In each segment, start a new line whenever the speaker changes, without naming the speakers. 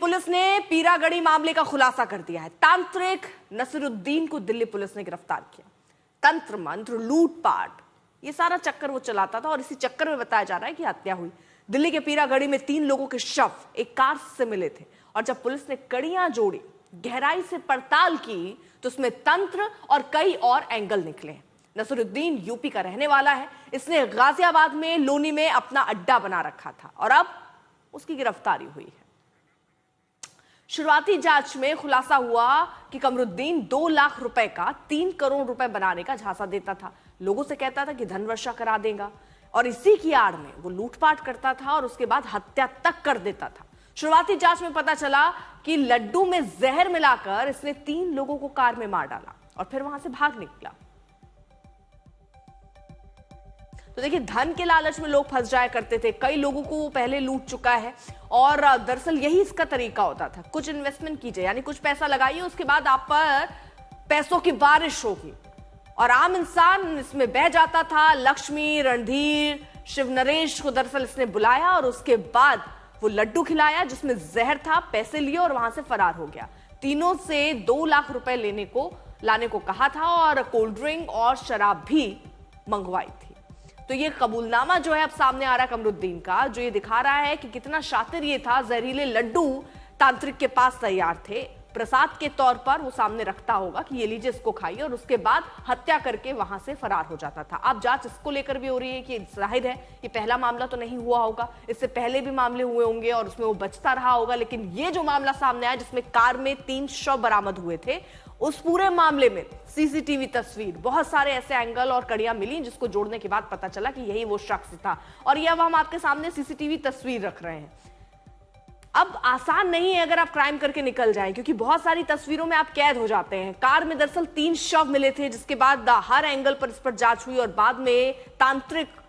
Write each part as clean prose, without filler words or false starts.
Police ने पीरागढ़ी मामले का खुलासा कर दिया है। तांत्रिक नसीरुद्दीन को दिल्ली पुलिस ने गिरफ्तार किया। तंत्र मंत्र, लूटपाट, ये सारा चक्कर वो चलाता था और इसी चक्कर में बताया जा रहा है कि हत्या हुई। दिल्ली के पीरागढ़ी में 3 लोगों के शव एक कार से मिले थे और जब पुलिस ने कड़ियां जोड़ी, गहराई से पड़ताल की, तो उसमें तंत्र और कई और एंगल निकले। नसीरुद्दीन यूपी का रहने वाला है। इसने गाजियाबाद में लोनी में अपना अड्डा बना रखा था और अब उसकी गिरफ्तारी हुई है। शुरुआती जांच में खुलासा हुआ कि कमरुद्दीन 2 लाख रुपए का 3 करोड़ रुपए बनाने का झांसा देता था। लोगों से कहता था कि धनवर्षा करा देगा और इसी की आड़ में वो लूटपाट करता था और उसके बाद हत्या तक कर देता था। शुरुआती जांच में पता चला कि लड्डू में जहर मिलाकर इसने 3 लोगों को कार में मार डाला और फिर वहां से भाग निकला। तो देखिए, धन के लालच में लोग फंस जाया करते थे। कई लोगों को वो पहले लूट चुका है और दरअसल यही इसका तरीका होता था। कुछ इन्वेस्टमेंट कीजिए, यानी कुछ पैसा लगाइए, उसके बाद आप पर पैसों की बारिश होगी और आम इंसान इसमें बह जाता था। लक्ष्मी, रणधीर, शिवनरेश को दरअसल इसने बुलाया और उसके बाद वो लड्डू खिलाया जिसमें जहर था, पैसे लिए और वहां से फरार हो गया। तीनों से 2 लाख रुपए लाने को कहा था और कोल्ड ड्रिंक और शराब भी मंगवाई थी। तो ये कबूलनामा जो है अब सामने आ रहा है कमरुद्दीन का, जो ये दिखा रहा है कि कितना शातिर ये था। जहरीले लड्डू तांत्रिक के पास तैयार थे, प्रसाद के तौर पर वो सामने रखता होगा कि ये लीजिए, इसको खाइए, और उसके बाद हत्या करके वहां से फरार हो जाता था। अब जांच इसको लेकर भी हो रही है कि जाहिर है ये पहला मामला तो नहीं हुआ होगा, इससे पहले भी मामले हुए होंगे और उसमें वो बचता रहा होगा। लेकिन ये जो मामला सामने आया जिसमें कार में 3 शव बरामद हुए थे, उस पूरे मामले में सीसीटीवी तस्वीर, बहुत सारे ऐसे एंगल और कड़ियां मिली जिसको जोड़ने के बाद पता चला कि यही वो शख्स था। और ये अब हम आपके सामने सीसीटीवी तस्वीर रख रहे हैं। अब आसान नहीं है अगर आप क्राइम करके निकल जाएं, क्योंकि बहुत सारी तस्वीरों में आप कैद हो जाते हैं। कार में दरअसल 3 शव मिले थे, जिसके बाद हर एंगल पर इस पर जांच हुई और बाद में तांत्रिक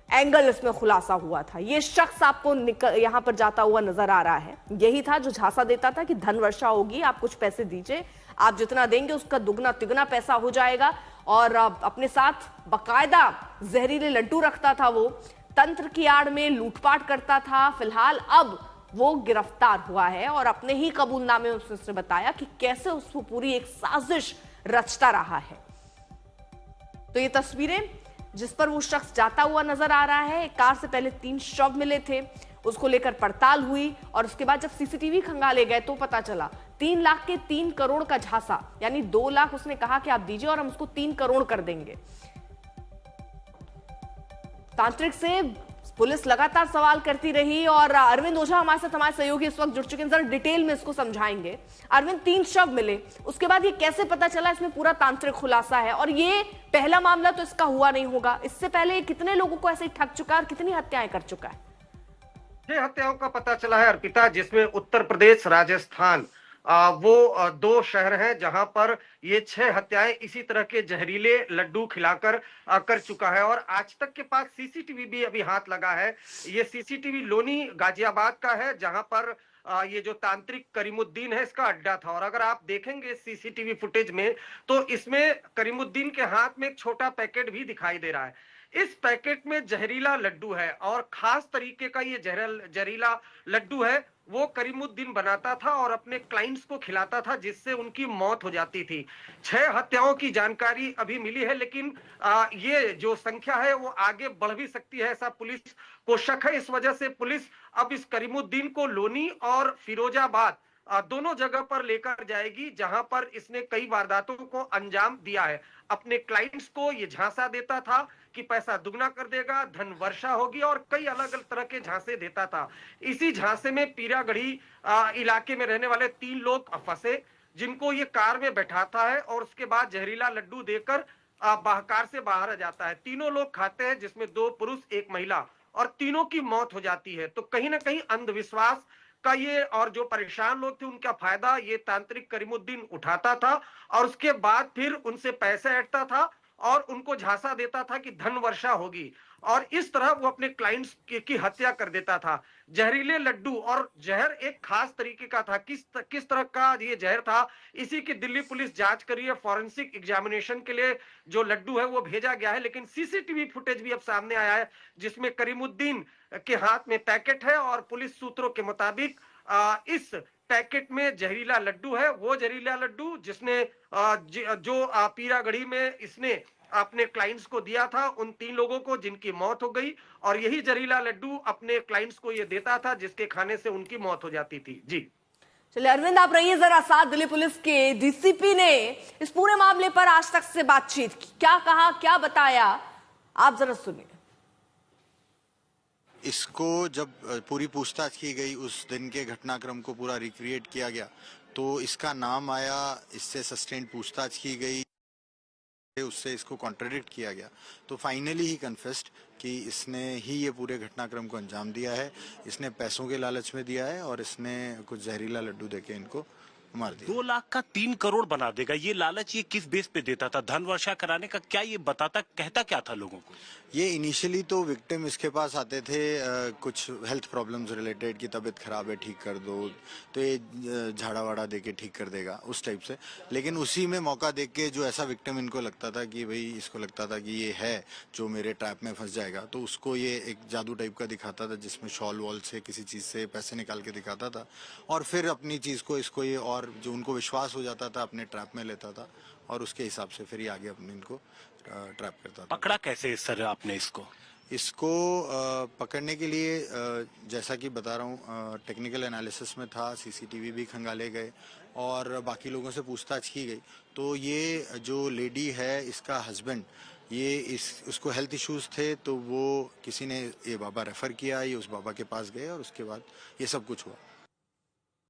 एंगल इसमें खुलासा हुआ था। ये शख्स आपको यहां पर जाता हुआ नजर आ रहा है, यही था जो झांसा देता था कि धन वर्षा होगी, आप कुछ पैसे दीजिए, आप जितना देंगे उसका दुगना तिगुना पैसा हो जाएगा। और अपने साथ बकायदा जहरीले लड्डू रखता था। वो तंत्र की आड़ में लूटपाट करता था। फिलहाल अब वो गिरफ्तार हुआ है और अपने ही कबूलनामे में उसने बताया कि कैसे उसको पूरी एक साजिश रचता रहा है। तो ये तस्वीरें जिस पर वो शख्स जाता हुआ नजर आ रहा है, कार से पहले 3 शव मिले थे, उसको लेकर पड़ताल हुई और उसके बाद जब सीसीटीवी खंगाले गए तो पता चला 3 लाख के 3 करोड़ का झांसा, यानी 2 लाख उसने कहा कि आप दीजिए और हम उसको 3 करोड़ कर देंगे। तांत्रिक से पुलिस लगातार सवाल करती रही और अरविंद ओझा हमारे साथ, हमारे सहयोगी इस वक्त जुड़ चुके हैं, जरा डिटेल में इसको समझाएंगे। अरविंद, 3 शव मिले, उसके बाद ये कैसे पता चला? इसमें पूरा तांत्रिक खुलासा है और ये पहला मामला तो इसका हुआ नहीं होगा। इससे पहले कितने लोगों को ऐसे ही ठग चुका है और कितनी हत्याएं कर चुका है?
6 हत्याओं का पता चला है अर्पिता, जिसमें उत्तर प्रदेश, राजस्थान, वो 2 शहर हैं जहां पर ये 6 हत्याएं इसी तरह के जहरीले लड्डू खिलाकर कर चुका है। और आज तक के पास सीसीटीवी भी अभी हाथ लगा है। ये सीसीटीवी लोनी गाजियाबाद का है, जहां पर ये जो तांत्रिक करीमुद्दीन है इसका अड्डा था। और अगर आप देखेंगे सीसीटीवी फुटेज में तो इसमें करीमुद्दीन के हाथ में एक छोटा पैकेट भी दिखाई दे रहा है। इस पैकेट में जहरीला लड्डू है और खास तरीके का ये जहरीला लड्डू है वो करीमुद्दीन बनाता था और अपने क्लाइंट्स को खिलाता था, जिससे उनकी मौत हो जाती थी। 6 हत्याओं की जानकारी अभी मिली है, लेकिन ये जो संख्या है वो आगे बढ़ भी सकती है, ऐसा पुलिस को शक है। इस वजह से पुलिस अब इस करीमुद्दीन को लोनी और फिरोजाबाद दोनों जगह पर लेकर जाएगी, जहां पर इसने कई वारदातों को अंजाम दिया है। अपने क्लाइंट्स को ये झांसा देता था कि पैसा दुगना कर देगा, धन वर्षा होगी, और कई अलग अलग तरह के झांसे देता था। इसी झांसे में पीरागढ़ी इलाके में रहने वाले 3 लोग फंसे, जिनको ये कार में बैठाता है और उसके बाद जहरीला लड्डू देकर कार से बाहर आ जाता है। तीनों लोग खाते हैं, जिसमें 2 पुरुष 1 महिला, और तीनों की मौत हो जाती है। तो कहीं ना कहीं अंधविश्वास का ये, और जो परेशान लोग थे उनका फायदा ये तांत्रिक करीमुद्दीन उठाता था और उसके बाद फिर उनसे पैसे ऐंठता था और उनको झांसा देता था कि धन वर्षा होगी, और इस तरह वो अपने क्लाइंट्स की हत्या कर देता था। जहरीले लड्डू और जहर एक खास तरीके का था। किस तरह का ये जहर था, इसी की दिल्ली पुलिस जांच कर रही है। फॉरेंसिक एग्जामिनेशन के लिए जो लड्डू है वो भेजा गया है, लेकिन सीसीटीवी फुटेज भी अब सामने आया है जिसमें करीमुद्दीन के हाथ में पैकेट है और पुलिस सूत्रों के मुताबिक इस पैकेट में जहरीला लड्डू है, वो जहरीला लड्डू जिसने जो पीरागढ़ी में इसने अपने क्लाइंट्स को दिया था, उन 3 लोगों को जिनकी मौत हो गई, और यही जहरीला लड्डू अपने क्लाइंट्स को ये देता था जिसके खाने से उनकी मौत हो जाती थी। जी
चलिए अरविंद, आप रहिए जरा साथ। दिल्ली पुलिस के डीसीपी ने इस पूरे मामले पर आज तक से बातचीत की, क्या कहा, क्या बताया, आप जरा सुनिए।
इसको जब पूरी पूछताछ की गई, उस दिन के घटनाक्रम को पूरा रिक्रिएट किया गया, तो इसका नाम आया, इससे सस्टेन्ड पूछताछ की गई, उससे इसको कॉन्ट्रडिक्ट किया गया, तो फाइनली ही कन्फेस्ड कि इसने ही ये पूरे घटनाक्रम को अंजाम दिया है। इसने पैसों के लालच में दिया है और इसने कुछ जहरीला लड्डू देके इनको मार दिया।
2 लाख का 3 करोड़ बना देगा, ये लालच ये किस बेस पे देता था? धन वर्षा कराने का क्या ये बताता, कहता क्या था लोगों को?
ये इनिशियली तो विक्टिम इसके पास आते थे कुछ हेल्थ प्रॉब्लम्स रिलेटेड, की तबीयत खराब है ठीक कर दो, तो ये झाड़ा वाड़ा दे के ठीक कर देगा उस टाइप से। लेकिन उसी में मौका देख के जो ऐसा विक्टिम इनको लगता था कि भाई, इसको लगता था कि ये है जो मेरे ट्रैप में फंस जाएगा, तो उसको ये एक जादू टाइप का दिखाता था, जिसमें शॉल वॉल से किसी चीज़ से पैसे निकाल के दिखाता था, और फिर अपनी चीज़ को इसको ये, और जो उनको विश्वास हो जाता था, अपने ट्रैप में लेता था, और उसके हिसाब से फिर ये आगे अपने इनको ट्रैप करता था।
पकड़ा कैसे सर आपने इसको?
पकड़ने के लिए जैसा कि बता रहा हूँ, टेक्निकल एनालिसिस में था, सीसीटीवी भी खंगाले गए और बाकी लोगों से पूछताछ की गई। तो ये जो लेडी है, इसका हस्बैंड, ये उसको हेल्थ इश्यूज थे, तो वो किसी ने ये बाबा रेफर किया, ये उस बाबा के पास गए और उसके बाद ये सब कुछ हुआ।